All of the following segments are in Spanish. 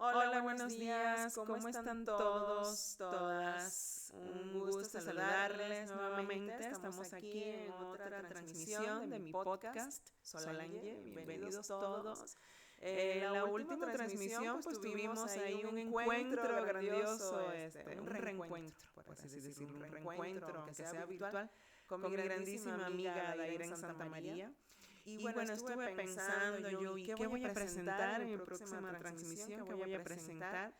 Hola, buenos días. ¿Cómo están todos, todas? Un gusto saludarles nuevamente. Estamos aquí en otra transmisión de mi podcast, Solange. Bienvenidos todos. En la última transmisión, pues tuvimos ahí un encuentro grandioso, un reencuentro, por así decirlo, un reencuentro, aunque sea virtual, con mi grandísima amiga Daira en Santa María. Y bueno, estuve pensando yo, ¿y qué voy a presentar en mi próxima transmisión? ¿Qué voy a presentar?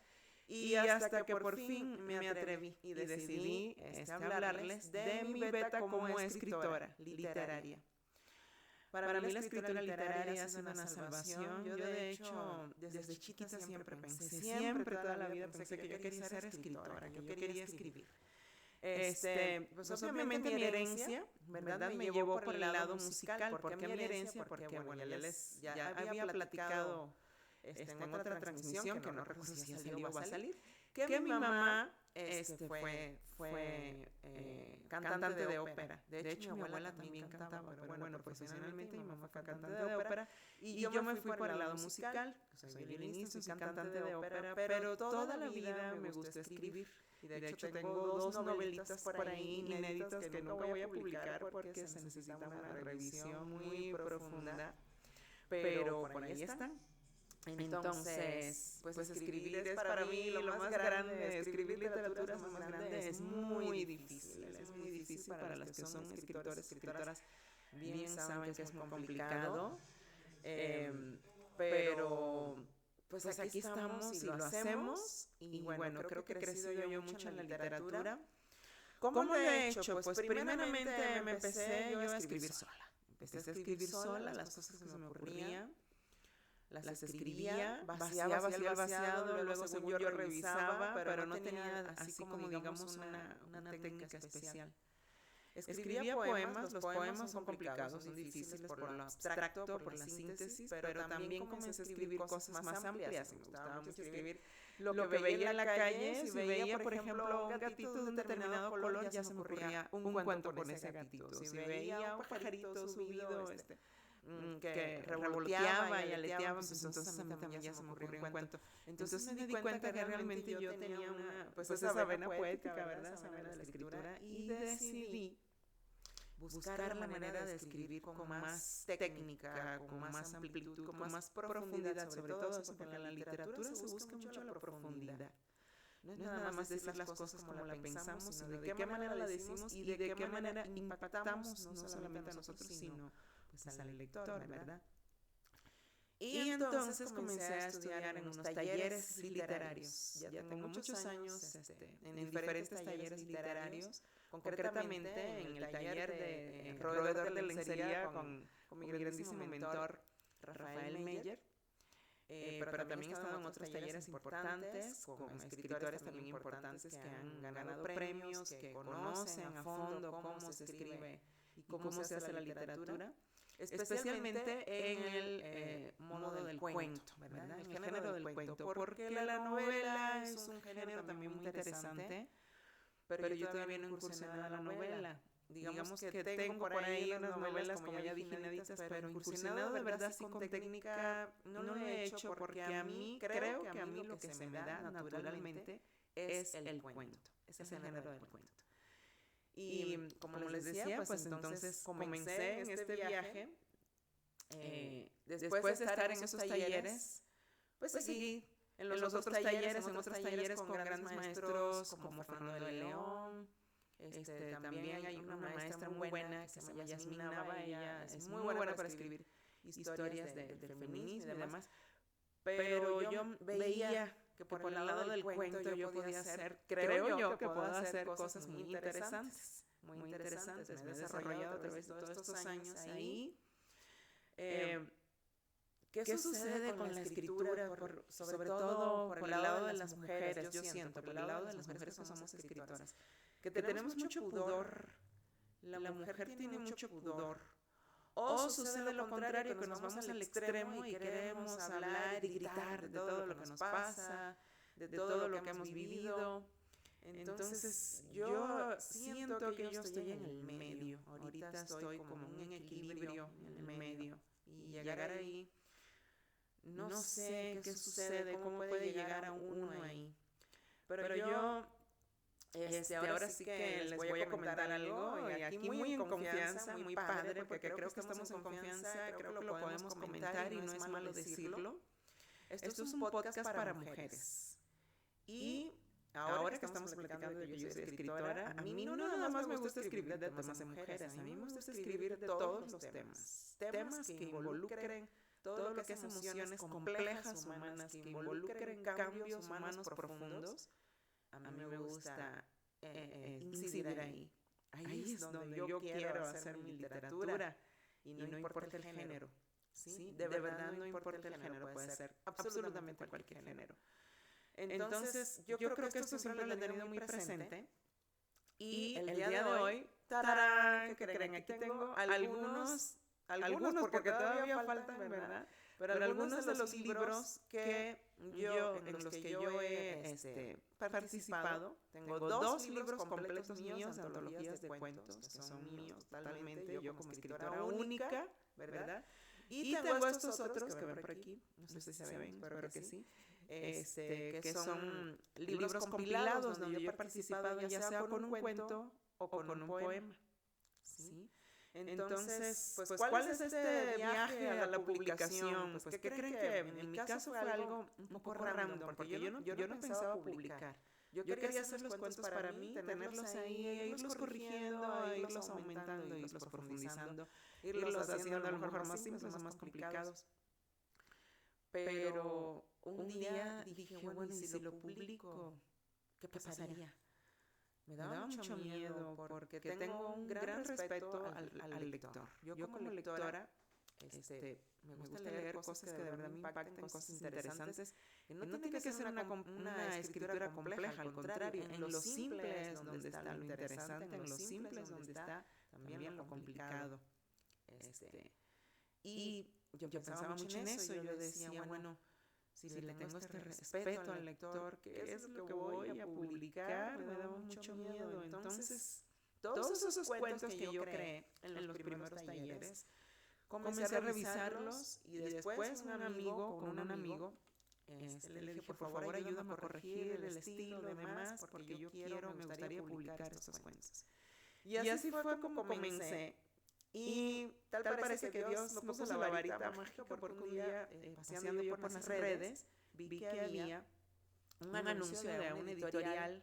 Y hasta que por fin me atreví y decidí hablarles de mi beta como escritora literaria. Para mí la escritura literaria ha sido una salvación. Yo de hecho, desde chiquita siempre pensé, siempre toda la vida pensé que yo quería ser escritora, que yo quería escribir. Pues obviamente mi herencia, ¿verdad? Me llevó por el lado musical. ¿Por qué mi herencia? Porque, bueno, ya había platicado en otra transmisión, que no recuerdo si ya salió o va a salir, que mi mamá fue cantante de ópera. De hecho, mi abuela también cantaba, pero bueno, profesionalmente mi mamá fue cantante de ópera y yo me fui por el lado musical. Soy violinista, soy cantante de ópera, pero toda la vida me gustó escribir. Y de hecho tengo dos novelitas por ahí inéditas que nunca voy a publicar porque se necesita una revisión muy profunda, pero por ahí están. Entonces, pues escribir es para mí lo más grande, escribir literatura es lo más grande, es muy difícil para las que son escritores, escritoras, bien saben que es muy complicado, pero pues aquí estamos y lo hacemos, y bueno, creo que he crecido yo mucho en la literatura. ¿Cómo lo he hecho? Pues primeramente me empecé yo a escribir sola, empecé a escribir sola las cosas que se me ocurrían. Las escribía, vaciaba el vaciado, luego según yo revisaba, pero no tenía así como digamos una técnica especial. Escribía poemas, los poemas son complicados, son difíciles por lo abstracto, por la síntesis, pero también comencé a escribir cosas más amplias. Me gustaba mucho escribir lo que veía en la calle. Si veía, por ejemplo, un gatito de un determinado color, ya se me ocurría un cuento con ese gatito. Si veía un pajarito subido, que revoloteaba y aleteaba, pues entonces a mí también ya se me ocurrió un cuento. Entonces me di cuenta que realmente yo tenía pues esa vena poética, ¿verdad? Esa vena de la escritura, y decidí buscar la manera de escribir con más técnica, con más amplitud, con más profundidad, sobre todo eso, porque en la literatura se busca mucho la profundidad. No es nada más decir las cosas como la pensamos, sino de qué manera la decimos y de qué manera impactamos no solamente a nosotros, sino pues al lector, ¿verdad? Y entonces comencé a estudiar en unos talleres literarios. Ya tengo muchos años en diferentes talleres literarios, concretamente en el taller de roedor de lencería con mi grandísimo mentor Rafael Meyer. Pero también he estado en otros talleres importantes, con escritores también importantes que han ganado premios, que conocen a fondo cómo se escribe y cómo se hace la literatura, especialmente en el modo del cuento, ¿verdad? En el género del cuento, porque la novela es un género también muy interesante, pero yo todavía no he incursionado a la novela. Digamos que tengo por ahí unas novelas, como ya dije, inéditas, pero incursionado de verdad así con técnica no lo he hecho porque a mí, creo que a mí lo que se me da naturalmente es el cuento, es el género del cuento. Y como les decía, pues entonces comencé en este viaje, después de estar en esos talleres, pues seguí en los otros talleres, con grandes maestros como Fernando de León. También hay una maestra muy buena que se llama Yasmina Nava. Ella es muy buena para escribir historias del feminismo y demás, pero yo veía que por el lado del cuento yo podía hacer, creo yo que puedo hacer cosas muy interesantes, muy interesantes. Me he desarrollado a través de todos estos años ahí. ¿Qué sucede con la escritura? Sobre todo por el lado de las mujeres, yo siento, por el lado de las mujeres que somos escritoras, que tenemos mucho pudor. La mujer tiene mucho pudor. O sucede lo contrario, que nos vamos al extremo y queremos hablar y gritar de todo lo que nos pasa, de todo lo que hemos vivido. Entonces yo siento que yo estoy en el medio. Ahorita estoy como en un equilibrio en el medio. Y llegar ahí no sé qué sucede, cómo puede llegar a uno ahí. Pero yo, ahora sí que les voy a comentar algo, y aquí muy en confianza, muy padre, porque creo que estamos en confianza, creo que lo podemos comentar y no es malo decirlo. Esto es un podcast para mujeres. Y ahora que estamos platicando de que yo soy escritora, a mí no nada más me gusta escribir de temas de mujeres, a mí me gusta escribir de todos los temas. Temas que involucren todo lo que es emociones complejas humanas, que involucren cambios humanos profundos. A mí me gusta incidir ahí. Ahí es donde yo quiero hacer mi literatura, y no importa el género. ¿Sí? De verdad no importa el género, puede ser absolutamente cualquier género. Entonces, yo creo que esto siempre lo he tenido muy presente. Y el día de hoy, ¡tarán! ¿Qué creen? Aquí tengo algunos porque todavía faltan, ¿verdad? Pero algunos de los libros en los que yo he participado. Tengo 2 libros completos míos, antologías de cuentos, que son míos totalmente, yo como escritora única, ¿verdad? Y tengo estos otros que ven por aquí, no sé si se ven, espero que sí, que son libros compilados donde yo he participado ya sea con un cuento o con un poema, ¿sí? Entonces, pues, ¿cuál es este viaje a la publicación? Pues, ¿qué creen que en mi caso fue algo un poco random? Porque yo no pensaba publicar. Yo quería hacer los cuentos para mí, tenerlos ahí, irlos corrigiendo, irlos aumentando, irlos profundizando, irlos haciendo a lo mejor más simples o más complicados. Pero un día dije, bueno, ¿y si lo publico? ¿Qué pasaría? Me daba mucho miedo porque tengo un gran respeto al lector. Yo como lectora me gusta leer cosas que de verdad me impacten, cosas interesantes. Y no tiene que ser una escritura compleja, al contrario, en lo simple es donde está lo interesante, en lo simple es donde está también lo complicado. Y yo pensaba mucho en eso, y yo decía, bueno, si le tengo este respeto al lector, ¿qué es lo que voy a publicar? Me daba mucho miedo. Entonces, todos esos cuentos que yo creé en los primeros talleres, comencé a revisarlos, y después con un amigo, le dije, por favor, ayúdame a corregir el estilo y demás, porque yo me gustaría publicar estos cuentos. Y así fue como comencé. Y tal parece que Dios me puso la varita mágica, porque un día, paseando yo por las redes, vi que había un anuncio de una editorial,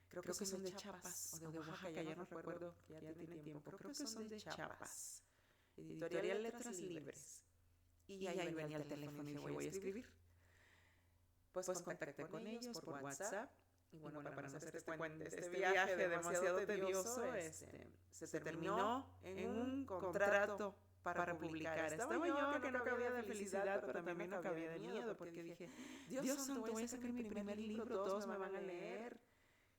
creo que son de Chiapas o de Oaxaca, ya no recuerdo, ya tiene tiempo, creo que son de Chiapas, editorial Letras Libres. Y ahí venía el teléfono y dije, voy a escribir. Pues contacté con ellos por WhatsApp. Y bueno, para no hacer este viaje demasiado tedioso, se terminó en un contrato para publicar. Estaba yo que no cabía de felicidad, pero también no cabía de miedo, porque dije, Dios santo, voy a sacar mi primer libro, todos me van a leer,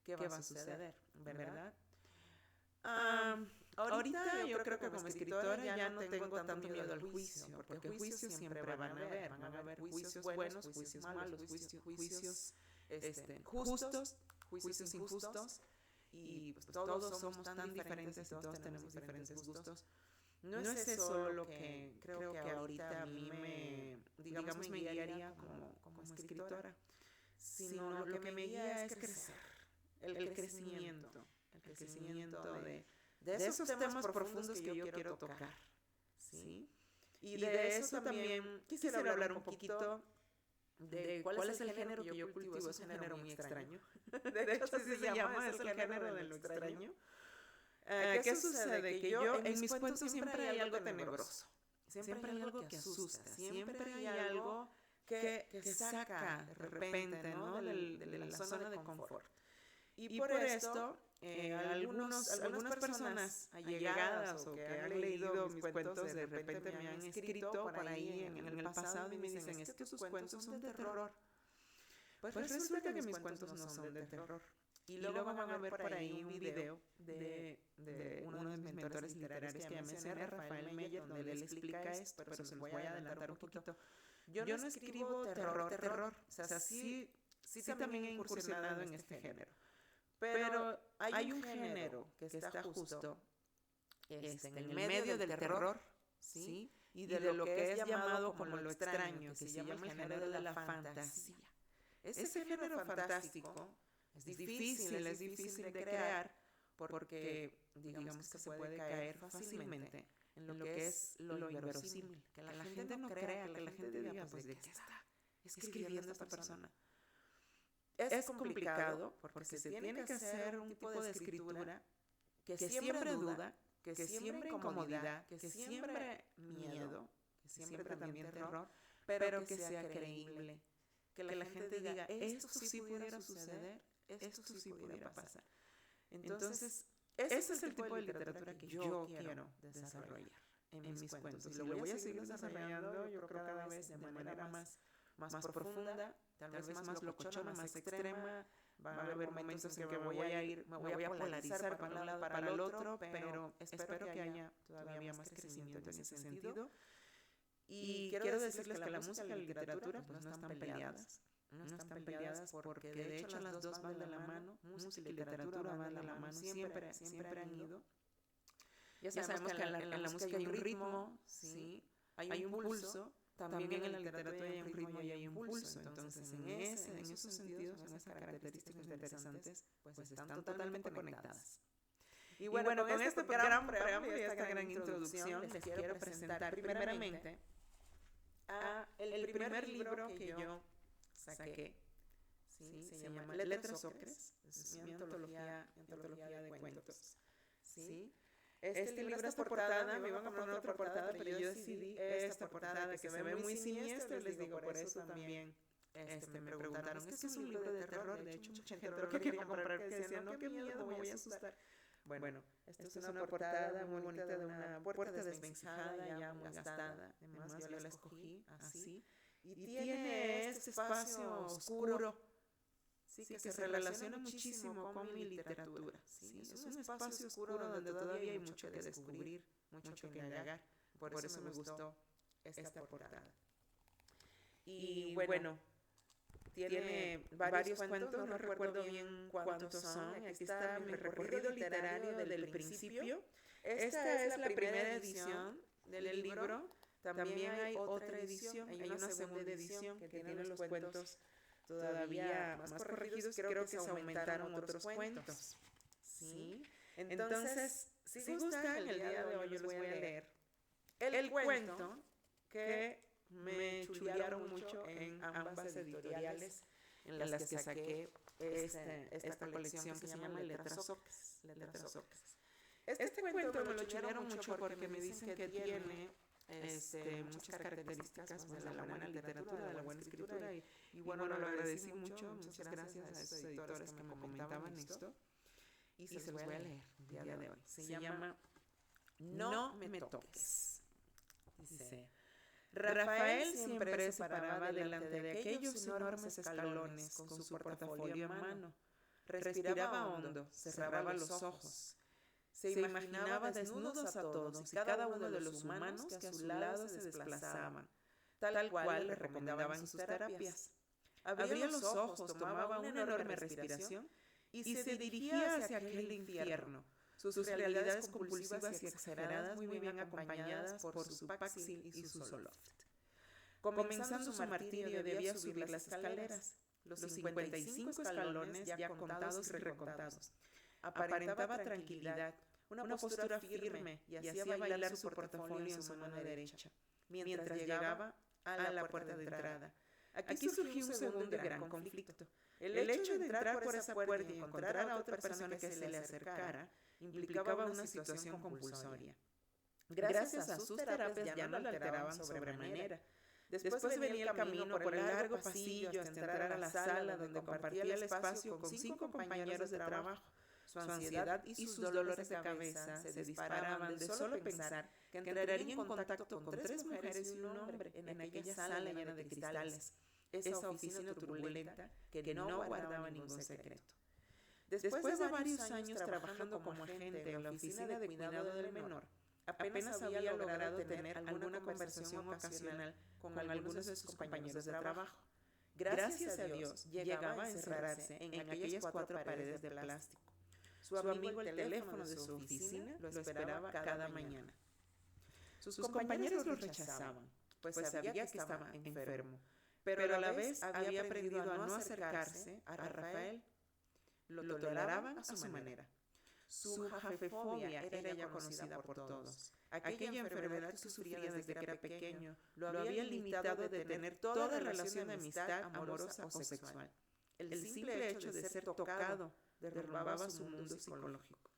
¿qué va a suceder? ¿Verdad? Ahorita yo creo que como escritora ya no tengo tanto miedo al juicio, porque juicios siempre van a haber juicios buenos, juicios malos, juicios justos, juicios injustos, y pues todos somos tan diferentes y todos tenemos diferentes gustos. No es eso lo que creo que ahorita a mí me guiaría como escritora, sino lo que me guía es crecer, el crecimiento de esos temas profundos que yo quiero tocar, ¿sí? Y de eso también quisiera hablar un poquito de cuál es el género que yo cultivo. Es un género muy extraño. De hecho, así se llama, es el género de lo extraño. ¿Qué sucede? Que yo en mis cuentos siempre hay algo tenebroso. Siempre hay algo que asusta. Siempre hay algo que saca de repente, ¿no? de la zona de confort. Y por esto, algunas personas allegadas o que han leído mis cuentos de repente me han escrito por ahí en el pasado y me dicen, es que tus cuentos son de terror. Pues resulta que mis cuentos no son de terror. Y luego van a ver por ahí un video de uno de mis mentores literarios que ya mencioné, Rafael Meyer, donde él explica esto, pero se los voy a adelantar un poquito. Yo no escribo terror. O sea, sí también he incursionado en este género. Pero hay un género que está justo en el medio del terror, ¿sí? y de lo que es llamado como lo extraño, que se llama el género de la fantasía. Ese género fantástico es difícil de crear porque digamos que se puede caer fácilmente en lo que es lo inverosímil, que la gente no crea, que la gente diga, pues, ¿de qué está escribiendo esta persona? Es complicado porque se tiene que hacer un tipo de escritura que siempre duda, que siempre incomodidad, que siempre miedo, que siempre también terror, pero que sea creíble, que la gente diga, esto sí pudiera suceder, esto sí pudiera pasar. Entonces, ese es el tipo de literatura que yo quiero desarrollar en mis cuentos. Y lo voy a seguir desarrollando, yo creo, cada vez de manera más profunda, tal vez más locochona, más extrema. Va a haber momentos en que me voy a polarizar para un lado, para el otro, pero espero que haya todavía más crecimiento en ese sentido. Y quiero decirles que la música y la literatura pues no están peleadas. No están peleadas porque de hecho las dos van de la mano, música y literatura van de la mano, siempre han ido. Ya sabemos que en la música hay un ritmo, ¿sí? Hay un pulso, también en la literatura hay un ritmo y hay un pulso. Entonces en esos sentidos, en esas características interesantes, pues están totalmente conectadas. Y bueno, con este gran preámbulo y esta gran introducción les quiero presentar primeramente el primer libro que yo saqué, ¿sí? Se llama Letras Ocres, es mi antología de cuentos, ¿sí? Este libro, esta portada, me iban a poner otra portada, pero yo decidí esta portada que se ve muy siniestra, les digo, por eso también me preguntaron, es que es un libro de terror, de hecho mucha gente lo quería comprar, que decía, no, qué miedo, me voy a asustar. Bueno, esta es una portada muy bonita de una puerta desvencijada, ya muy gastada, además yo la escogí así, y tiene este espacio oscuro, sí, que se relaciona muchísimo con mi literatura, ¿sí? Es un espacio oscuro donde todavía hay mucho que descubrir, mucho que indagar, por eso me gustó esta portada. Y bueno, tiene varios cuentos, no recuerdo bien cuántos son. Aquí está mi recorrido literario del principio. Esta es la primera edición del libro. También hay otra edición, hay una segunda edición que tiene los cuentos todavía más corregidos. Creo que se aumentaron otros cuentos, ¿sí? Entonces, si gustan, el día de hoy yo les voy a leer el cuento que me chulearon mucho en ambas editoriales en las que saqué esta colección que se llama Letras Ocres. Este cuento me lo chulearon mucho porque me dicen que tiene muchas características pues, de la buena literatura, de la buena escritura y bueno, lo agradecí mucho, muchas gracias a esos editores que me comentaban esto y se los voy a leer el día de hoy. Se llama No me toques. Dice: Rafael siempre se paraba delante de aquellos enormes escalones con su portafolio en mano. Respiraba hondo, cerraba los ojos. Se imaginaba desnudos a todos y cada uno de los humanos que a su lado se desplazaban, tal cual le recomendaban sus terapias. Abría los ojos, tomaba una enorme respiración y se dirigía hacia aquel infierno. Sus realidades compulsivas y exageradas muy bien acompañadas por su Paxil y su Zoloft. Comenzando su martirio debía subir las escaleras, los 55 escalones ya contados y recontados. Aparentaba tranquilidad, una postura firme y hacía bailar su portafolio en su mano derecha, mientras llegaba a la puerta de entrada. Aquí surgió un segundo gran conflicto. El hecho de entrar por esa puerta y encontrar a otra persona que se le acercara implicaba una situación compulsoria. Gracias a sus terapias ya no la alteraban sobremanera. Después venía el camino por el largo pasillo hasta entrar a la sala donde compartía el espacio con 5 compañeros de trabajo. Su ansiedad y sus dolores de cabeza se disparaban de solo pensar que entraría en contacto con 3 mujeres y un hombre en aquella sala llena de cristales, esa oficina turbulenta que no guardaba ningún secreto. Después de varios años trabajando como agente en la oficina de cuidado del menor, apenas había logrado tener alguna conversación ocasional con algunos de sus compañeros de trabajo. Gracias a Dios, llegaba a encerrarse en aquellas 4 paredes de plástico. Su amigo el teléfono de su oficina lo esperaba cada mañana. Sus compañeros lo rechazaban, pues sabía que estaba enfermo, pero a la vez había aprendido a no acercarse a Rafael. Lo toleraban a su manera. Su jafefobia era ya conocida por todos. Aquella enfermedad que sufría desde que era pequeño lo había limitado de tener toda relación de amistad amorosa o sexual. El simple hecho de ser tocado derrumbaba su mundo psicológico.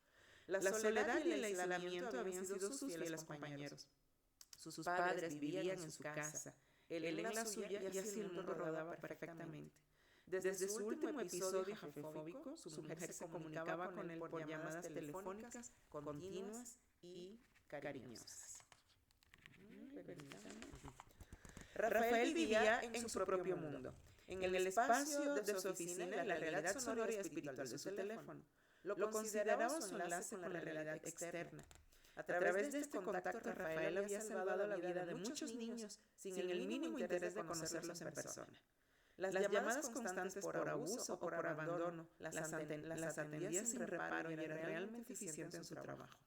La soledad y el aislamiento habían sido sus fieles compañeros. Sus padres vivían en su casa, él en la suya, y así el mundo rodaba perfectamente. Desde su último episodio jafefóbico, su mujer se comunicaba con él por llamadas telefónicas continuas y cariñosas. Rafael vivía en su propio mundo, en el espacio de su oficina y la realidad sonora y espiritual de su teléfono. Lo consideraba su enlace con la realidad externa. A través de este contacto, Rafael había salvado la vida de muchos niños sin el mínimo interés de conocerlos en persona. Las llamadas constantes por abuso o por abandono las atendía sin reparo y era realmente eficiente en su trabajo.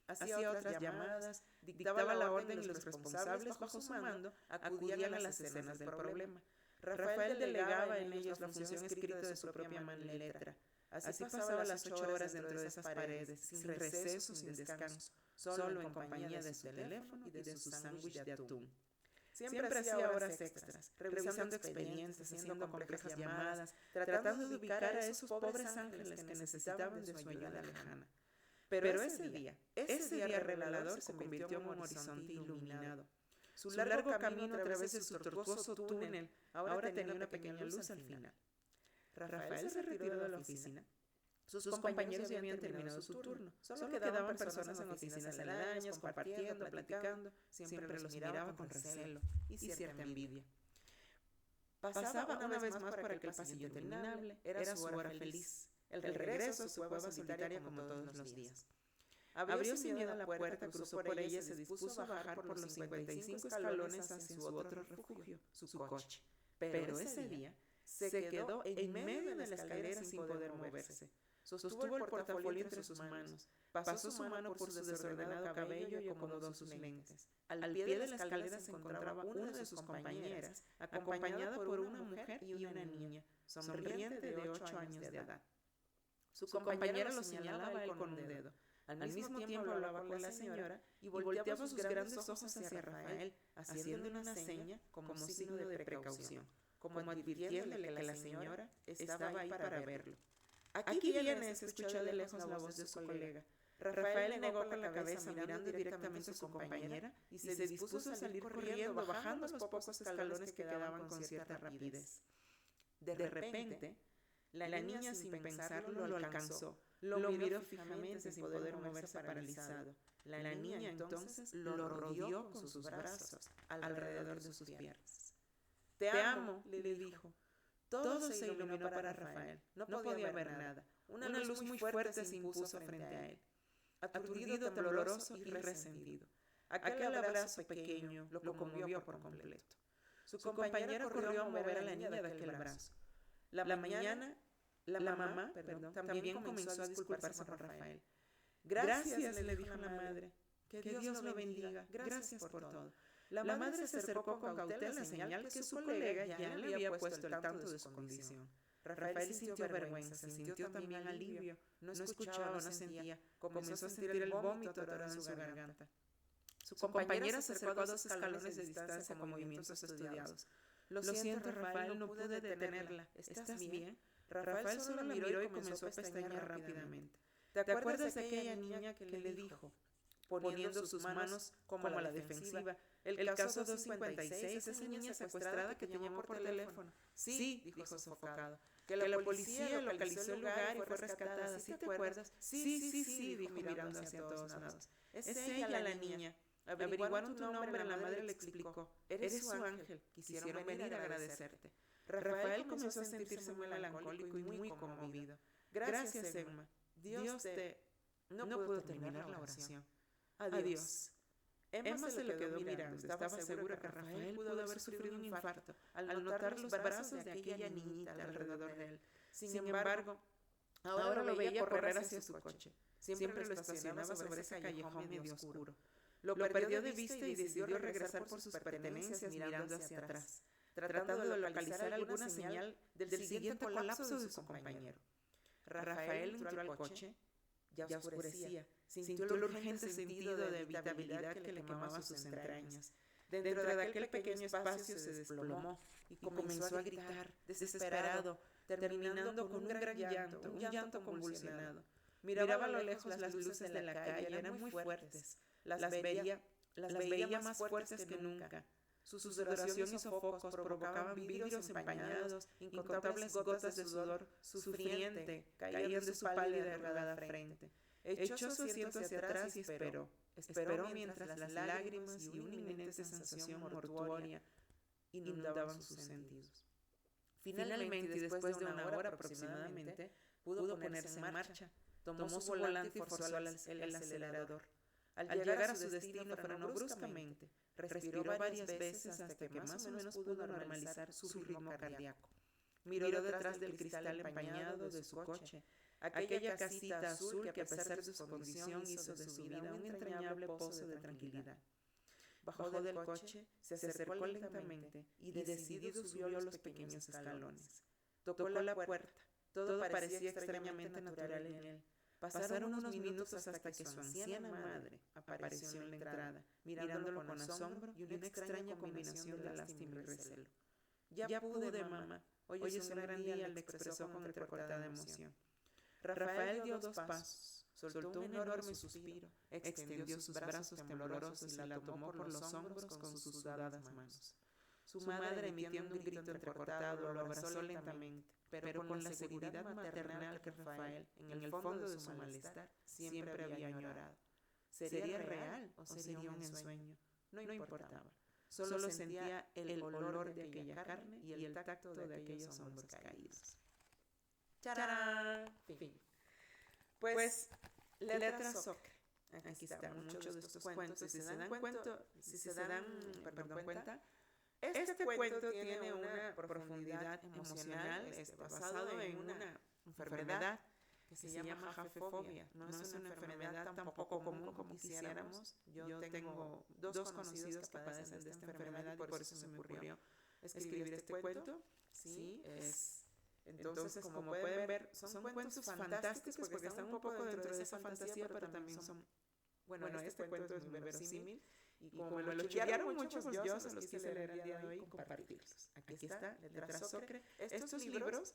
Hacía otras llamadas, dictaba la orden y los responsables bajo su mando acudían a las escenas del problema. Rafael delegaba en ellos la función escrita de su propia mano y letra. Así pasaba las 8 horas dentro de esas paredes, sin receso, sin descanso, solo en compañía de su teléfono y de su sándwich de atún. Siempre hacía horas extras, revisando expedientes, haciendo complejas llamadas, tratando de ubicar a esos pobres ángeles que necesitaban de su ayuda lejana. Pero ese día revelador se convirtió en un horizonte iluminado. Su largo camino a través de su tortuoso túnel ahora tenía una pequeña luz al final. Rafael se retiró de la oficina. Sus compañeros ya habían terminado su turno. Solo quedaban personas en oficinas aledañas, compartiendo, platicando. Siempre los miraba con recelo y cierta envidia. Pasaba una vez más por aquel pasillo interminable. Era su hora feliz. El regreso a su cueva solitaria como todos los días. Abrió sin miedo la puerta, cruzó por ella y se dispuso a bajar por los 55 escalones hacia su otro refugio, su coche. Pero ese día se quedó en medio de la escalera sin poder moverse. Sostuvo el portafolio entre sus manos, pasó su mano por su desordenado cabello y acomodó sus lentes. Al pie de la escalera se encontraba una de sus compañeras, acompañada por una mujer y una niña, sonriente de 8 años de edad. Su compañera lo señalaba a él con un dedo. Al mismo tiempo hablaba con la señora y volteaba sus grandes ojos hacia Rafael, haciendo una seña como signo de precaución, como advirtiéndole que la señora estaba ahí para verlo. Aquí viene, se escuchó de lejos la voz de su colega. Rafael negó con la cabeza mirando directamente a su compañera y se dispuso a salir corriendo, bajando los pocos escalones que quedaban con cierta rapidez. De repente, la niña sin pensarlo lo alcanzó, lo miró fijamente sin poder moverse paralizado. La niña entonces lo rodeó con sus brazos alrededor de sus piernas. Te amo, le dijo. Todo se iluminó para Rafael. No podía ver nada. Una luz muy fuerte se impuso frente a él. Aturdido, tembloroso y resentido. Aquel abrazo pequeño lo conmovió por completo. Su compañera corrió a mover a la niña de aquel brazo. La mamá también comenzó a disculparse con Rafael. Gracias, le dijo la madre. Que Dios lo bendiga. Gracias por todo. La madre se acercó con cautela, señal que su colega ya le había puesto al tanto de su condición. Rafael sintió vergüenza, sintió también alivio. No escuchaba, no sentía. Comenzó a sentir el vómito atorado en su garganta. Su compañera se acercó a 2 escalones de distancia con movimientos estudiados. Lo siento, Rafael, no pude detenerla. ¿Estás bien? Rafael solo la miró y comenzó a pestañear rápidamente. ¿Te acuerdas de aquella niña que le dijo, poniendo sus manos como a la defensiva? El caso 256, esa niña secuestrada que te llamó por teléfono. Sí, dijo sofocado. Que la policía localizó el lugar y fue rescatada. ¿Sí te acuerdas? Sí, dijo mirando hacia todos lados. Es ella la niña. Averiguaron tu nombre, la madre le explicó. Eres su ángel. Quisieron venir a agradecerte. Rafael comenzó a sentirse muy melancólico y muy conmovido. Gracias, Emma. Dios te... No pudo terminar la oración. Adiós. Emma se lo quedó mirando. Estaba segura que Rafael pudo haber sufrido un infarto al notar los brazos de aquella niñita alrededor de él. Sin embargo, ahora lo veía correr hacia su coche. Siempre lo estacionaba sobre ese callejón medio oscuro. Lo perdió de vista y decidió regresar por sus pertenencias mirando hacia atrás, tratando de localizar alguna señal del siguiente colapso de su compañero. Rafael entró al coche, ya oscurecía, sintió el urgente sentido de habitabilidad que le quemaba sus entrañas. Dentro de aquel pequeño espacio se desplomó y comenzó a gritar, desesperado, terminando con un gran llanto, un llanto convulsionado. Miraba a lo lejos las luces de la calle, eran muy fuertes. Las veía más fuertes que nunca. Su sudoración y sofocos provocaban vidrios empañados, incontables gotas de sudor sufriente caían de su pálida y arrugada frente. Echó su asiento hacia atrás y esperó mientras las lágrimas y una inminente sensación mortuoria inundaban sus sentidos. Finalmente, y después de una hora aproximadamente, pudo ponerse en marcha. Tomó su volante y forzó el acelerador. Al llegar a su destino frenó bruscamente, respiró varias veces hasta que más o menos pudo normalizar su ritmo cardíaco. Miró detrás del cristal empañado de su coche, aquella casita azul que a pesar de su condición hizo de su vida un entrañable pozo de tranquilidad. Bajó del coche, se acercó lentamente y decidido subió los pequeños escalones. Tocó la puerta, todo parecía extrañamente natural en él. Pasaron unos minutos hasta que su anciana madre apareció en la entrada, mirándolo con asombro y una extraña combinación de lástima y recelo. Ya pude, mamá. Hoy es un gran día, le expresó con entrecortada emoción. Rafael dio 2 pasos, soltó un enorme suspiro, extendió sus brazos temblorosos y la tomó por los hombros con sus sudadas manos. Su madre, emitiendo un grito entrecortado, lo abrazó lentamente, pero con la seguridad maternal que Rafael, en el fondo de su malestar, siempre había añorado. ¿Sería real o sería un ensueño? No importaba. Solo sentía el olor de aquella carne y el tacto de aquellos hombros caídos. ¡Charán! Fin. Pues, letras Ocre. Aquí están muchos de estos cuentos. Si se dan cuenta, este cuento tiene una profundidad emocional, basado en una enfermedad que se llama jafefobia. No es una enfermedad tampoco común como quisiéramos. Yo tengo 2 conocidos que padecen de esta enfermedad y por eso se me ocurrió escribir este cuento. Sí, entonces, como pueden ver, son cuentos fantásticos porque están un poco dentro de esa fantasía, pero también son, bueno, este cuento es muy verosímil. Y como me lo chulearon mucho, pues yo se los quise leer el día de hoy y compartirlos. Aquí está, Letras Ocre. Estos libros,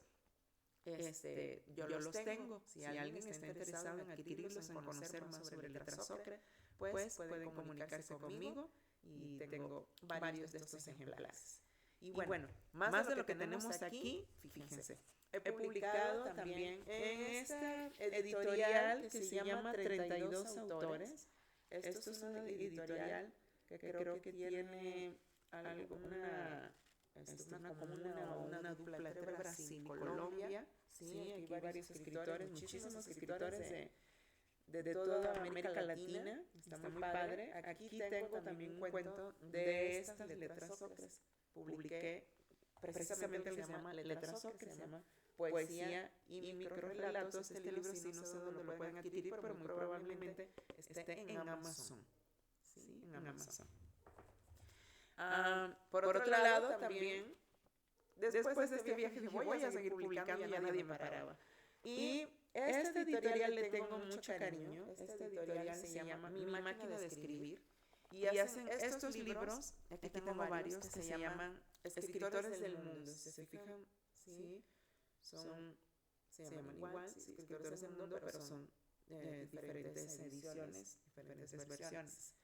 yo los tengo. Si alguien está interesado en adquirirlos, en conocer más sobre Letras Ocre, pues pueden comunicarse conmigo y tengo varios de estos ejemplares. Y bueno, más de lo que tenemos aquí, fíjense. He publicado también en esta editorial que se llama 32 autores. Esto es una editorial que creo que tiene alguna una dupla entre Brasil y Colombia. Sí, aquí hay varios escritores, muchísimos escritores de toda América Latina. Está muy padre. Aquí tengo también un cuento de estas letras ocres. Publiqué precisamente el que se llama Letras Ocre, se llama Poesía y microrelatos. Este libro sí no sé dónde lo pueden adquirir, pero muy probablemente esté en Amazon. Sí, en Amazon. Por otro lado, también, después de este viaje dije, voy a seguir publicando y ya nadie me paraba. Y esta editorial le tengo mucho cariño. Esta editorial se llama Mi Máquina de Escribir. Y hacen estos libros, aquí tengo varios, que se llaman Escritores del Mundo. Si se fijan, sí, se llaman igual, sí, Escritores del Mundo, pero son diferentes ediciones, diferentes versiones.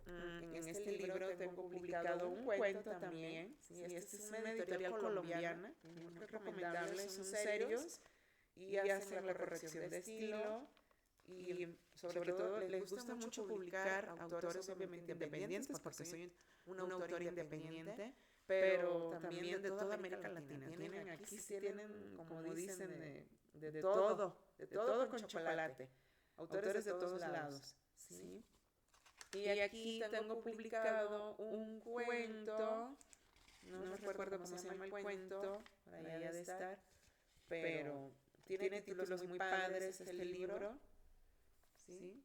En este libro tengo publicado un cuento también, ¿sí? Esta es una editorial colombiana, muy recomendable, son serios y hacen la corrección de estilo y sobre todo les gusta mucho publicar autores obviamente independientes, porque soy un autor independiente, pero también de toda América Latina. Tienen, como dicen, de todo con chocolate, autores de todos lados, ¿sí? Y aquí tengo publicado un cuento, no recuerdo cómo se llama el cuento, por ahí ha de estar, pero tiene títulos muy padres este libro, ¿sí?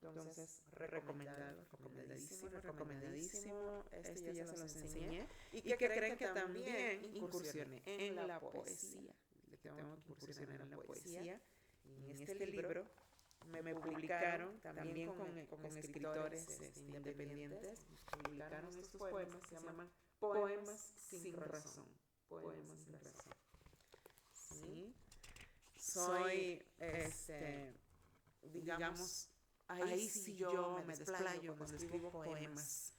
Entonces, recomendadísimo. Este ya se los enseñé. ¿Y que creen que también incursioné en la poesía? Tengo que incursionar en la poesía. Y en este libro me publicaron también con escritores independientes. Publicaron estos poemas, se llaman Poemas sin razón. Poemas sin razón. ¿Sí? Soy, digamos, ahí sí yo me desplayo cuando escribo poemas.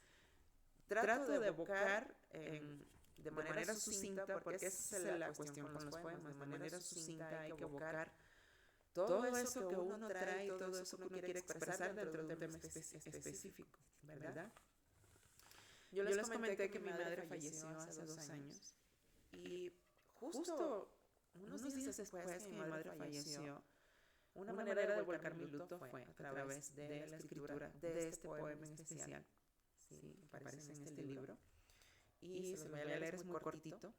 Trato de evocar de manera sucinta, porque esa es la cuestión con los poemas. De manera sucinta hay que evocar todo eso que uno trae, todo eso que uno quiere expresar dentro de un tema específico, ¿verdad? Yo les comenté que mi madre falleció hace 2 años y justo unos días después que mi madre falleció, una manera de volcar mi luto fue a través de la escritura de este poema en especial, ¿sí? Que aparece en este libro. Y se lo voy a leer, es muy cortito.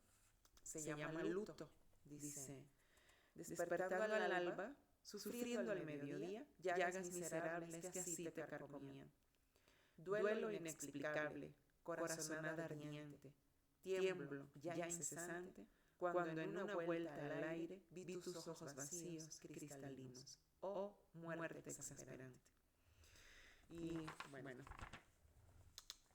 Se llama Luto. Dice: despertando al alba, sufriendo al mediodía, llagas miserables que así te carcomían. Duelo inexplicable, corazonada ardiente, tiemblo ya incesante, cuando en una vuelta al aire vi tus ojos vacíos, cristalinos, oh muerte exasperante. Y bueno,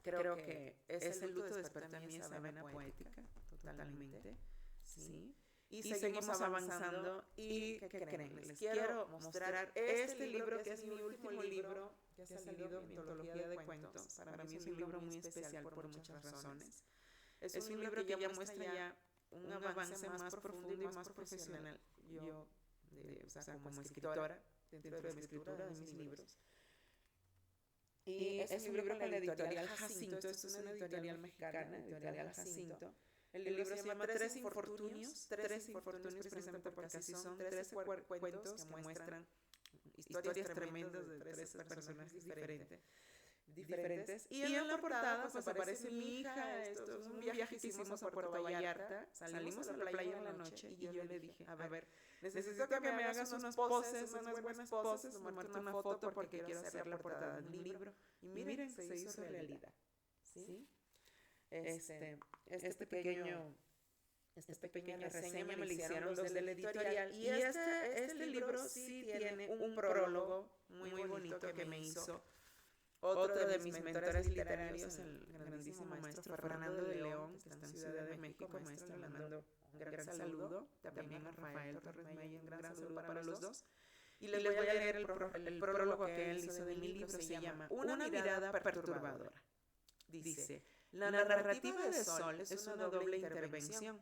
creo que ese luto despertó en mí esa vena poética, totalmente, ¿sí? Y seguimos avanzando. ¿Y qué creen? Les quiero mostrar este libro, que es mi último libro que ha salido, mi antología de cuentos. Para mí es un libro muy especial por muchas razones. Es un libro que ya muestra ya un avance más profundo y más profesional. Yo, como escritora, dentro de mi escritura, de mis libros. Y es un libro con la editorial Jacinto. Esto es una editorial mexicana, editorial Jacinto. El libro se llama Tres Infortunios precisamente porque así son 13 cuentos que muestran historias tremendas de 13 personajes diferentes. Y en la portada pues aparece mi hija. Esto es un viaje que hicimos a Puerto Vallarta. Salimos a la playa en la noche y yo le dije, a ver, necesito que me hagas unas poses, unas buenas poses, tomarte una foto porque quiero hacer la portada de un libro. Y miren, se hizo realidad, ¿sí? Esta pequeña reseña me la hicieron los de la editorial. Y este libro sí tiene un prólogo muy bonito que me hizo otro de mis mentores literarios, el grandísimo maestro Fernando de León, que está en Ciudad de México. Maestro, le mando un gran saludo. También a Rafael Torres Meyer, un gran saludo para los dos. Y les voy a leer el prólogo que él hizo de mi libro. Se llama Una mirada perturbadora. Dice: la narrativa de Sol es una doble intervención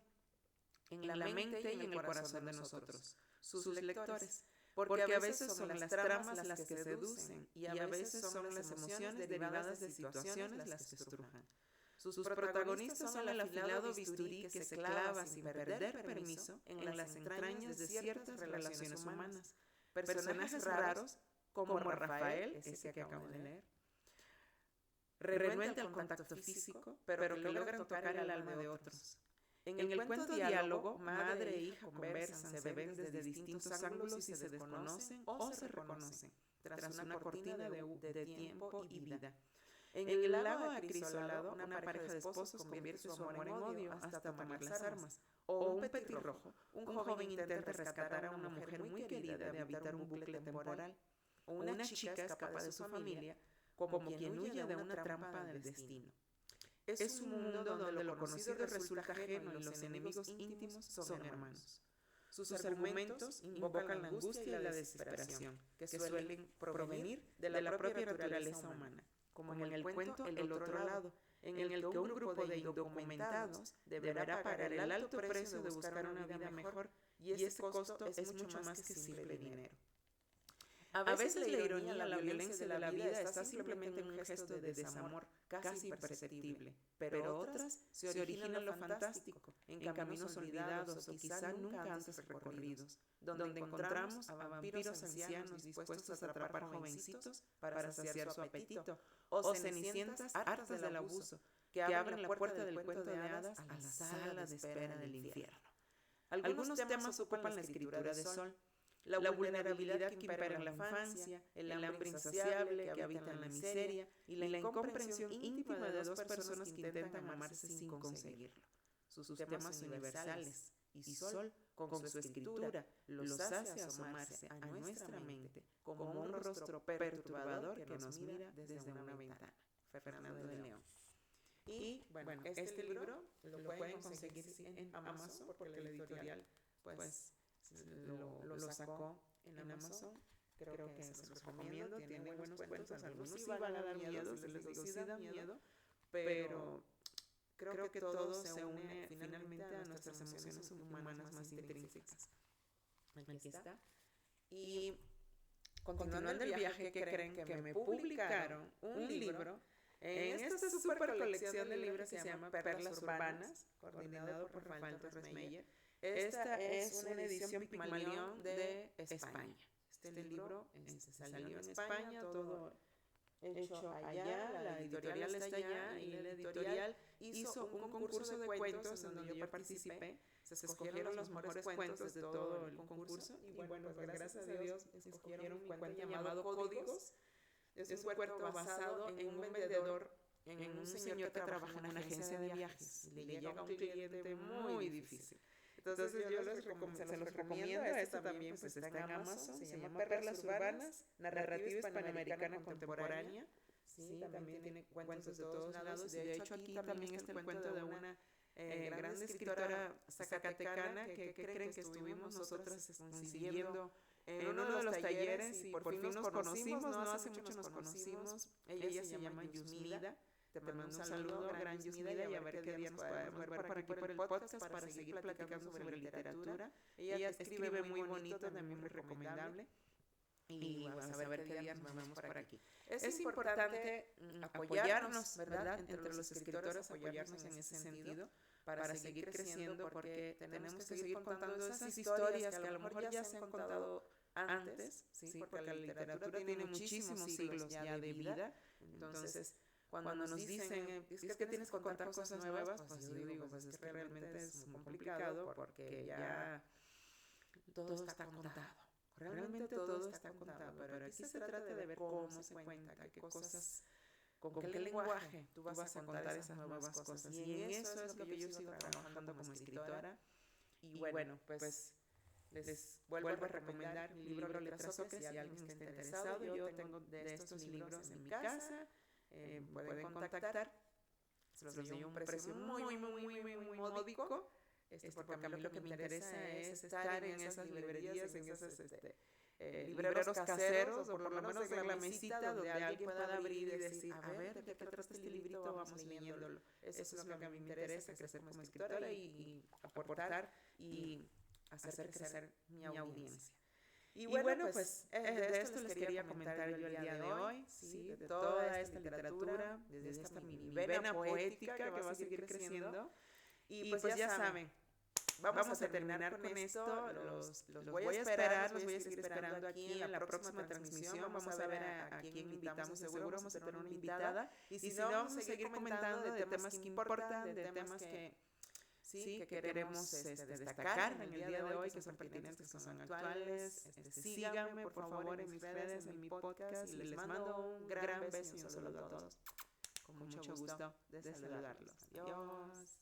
en la mente y en el corazón de nosotros, sus lectores, porque a veces son las tramas las que seducen y a veces son las emociones derivadas de situaciones las que estrujan. Sus protagonistas son el afilado bisturí que se clava sin perder permiso en las entrañas de ciertas relaciones humanas. Personajes raros como Rafael, ese que acabo de leer, renuente al contacto físico, pero que logran tocar el alma de otros. En el cuento diálogo, madre e hija conversan, se ven desde distintos ángulos y se desconocen o se reconocen, tras una cortina de tiempo y vida. En el lago acrisolado, una pareja de esposos convierte su amor en odio hasta tomar las armas. O un petirrojo, un joven intenta rescatar a una mujer muy querida de habitar un bucle temporal. O una chica escapa de su familia, como quien huye de una trampa del destino. Es un mundo donde lo conocido resulta ajeno y los enemigos íntimos son hermanos. Sus argumentos invocan la angustia y la desesperación, que suelen provenir de la propia naturaleza humana, como en el cuento El otro lado, en el que un grupo de indocumentados deberá pagar el alto precio de buscar una vida mejor, y ese costo es mucho más que simple dinero. A veces la ironía, la violencia de la vida está simplemente en un gesto de desamor casi imperceptible, pero otras se originan en lo fantástico, en caminos olvidados o quizá nunca antes recorridos, donde encontramos a vampiros ancianos dispuestos a atrapar jovencitos para saciar su apetito, o cenicientas hartas del abuso, que abren la puerta del cuento de hadas a la sala de espera del infierno. Algunos temas ocupan la escritura de Sol. la vulnerabilidad que impera en la infancia, el hambre insaciable que habita en la miseria y la incomprensión íntima de dos personas que intentan amarse sin conseguirlo. Sus temas universales y Sol, con su escritura, los hace asomarse a nuestra mente como un rostro perturbador que nos mira desde una ventana. Fernando de León. Y bueno, este libro lo pueden conseguir en Amazon porque la editorial pues lo sacó en Amazon. Creo que se los recomiendo, tiene buenos cuentos, algunos sí van a dar miedo, se les digo, sí da miedo, pero creo que todo se une finalmente a nuestras emociones humanas más intrínsecas. Aquí está. Y continuando el viaje, ¿qué creen? Que me publicaron un libro en esta super colección de libros que se llama Perlas Urbanas, coordinado por Rafael Torres Meyer. Esta es una edición Pigmalión de España. Este libro salió en España, todo hecho allá, la editorial está allá y la editorial hizo un concurso de cuentos en donde yo participé. Se escogieron los mejores cuentos de todo el concurso y bueno, pues gracias a Dios escogieron mi cuento llamado Códigos. Es un cuento basado en un vendedor, en un señor que trabaja en una agencia de viajes. Le llega un cliente muy difícil. Entonces yo se los recomiendo. Este también pues está en Amazon. Se llama Perlas Urbanas, narrativa hispanoamericana contemporánea. Sí, también tiene cuentos de todos lados. De hecho aquí también está el cuento de una gran escritora zacatecana que creen que estuvimos nosotras consiguiendo en uno de los talleres y por fin nos conocimos, no hace mucho nos conocimos. Ella se llama Yusmida. Te mando un saludo, gran Yusmida, y a ver qué día nos podemos ver por aquí por el podcast para seguir platicando sobre literatura. Ella escribe muy bonito, también muy recomendable. Y vamos a ver qué día nos vemos por aquí. Es importante apoyarnos, ¿verdad? Entre los escritores, apoyarnos en ese sentido para seguir creciendo, porque tenemos que seguir contando esas historias que a lo mejor ya se han contado antes, ¿sí? Porque la literatura tiene muchísimos siglos ya de vida. Entonces, cuando nos dicen, es que tienes que contar cosas nuevas, pues yo digo, pues es que realmente es muy complicado porque ya todo está contado. Realmente todo está contado, pero aquí se trata de ver cómo se cuenta, qué cosas, con qué lenguaje tú vas a contar esas nuevas cosas. Y en eso es lo que yo sigo trabajando como escritora. Y bueno, pues les vuelvo a recomendar mi libro Letras Ocres si alguien está interesado. Yo tengo de estos libros en mi casa. Pueden contactar. Se los doy a un precio muy módico. Porque a mí lo que me interesa es estar en esas librerías, en esos libreros caseros, o por lo menos en la mesita donde alguien pueda abrir y decir, a ver, ¿de qué trata este librito? Vamos leyéndolo. Eso es lo que a mí me interesa, crecer como escritora y aportar y hacer crecer mi audiencia. Y bueno, pues de esto les quería comentar yo el día de hoy, ¿sí? De toda esta literatura, desde esta mi vena poética que va a seguir creciendo. Y pues ya saben, vamos a terminar con esto, los voy a esperar, los voy a seguir esperando aquí en la próxima transmisión. Vamos a ver a quién invitamos, seguro vamos a tener una invitada. Y si no, vamos a seguir comentando de temas que importan, de temas que queremos destacar en el día de hoy, que son pertinentes, que son actuales. Síganme, por favor, en mis redes, en mi podcast, y les mando un gran beso y un saludo a todos. Con mucho gusto de saludarlos. Adiós.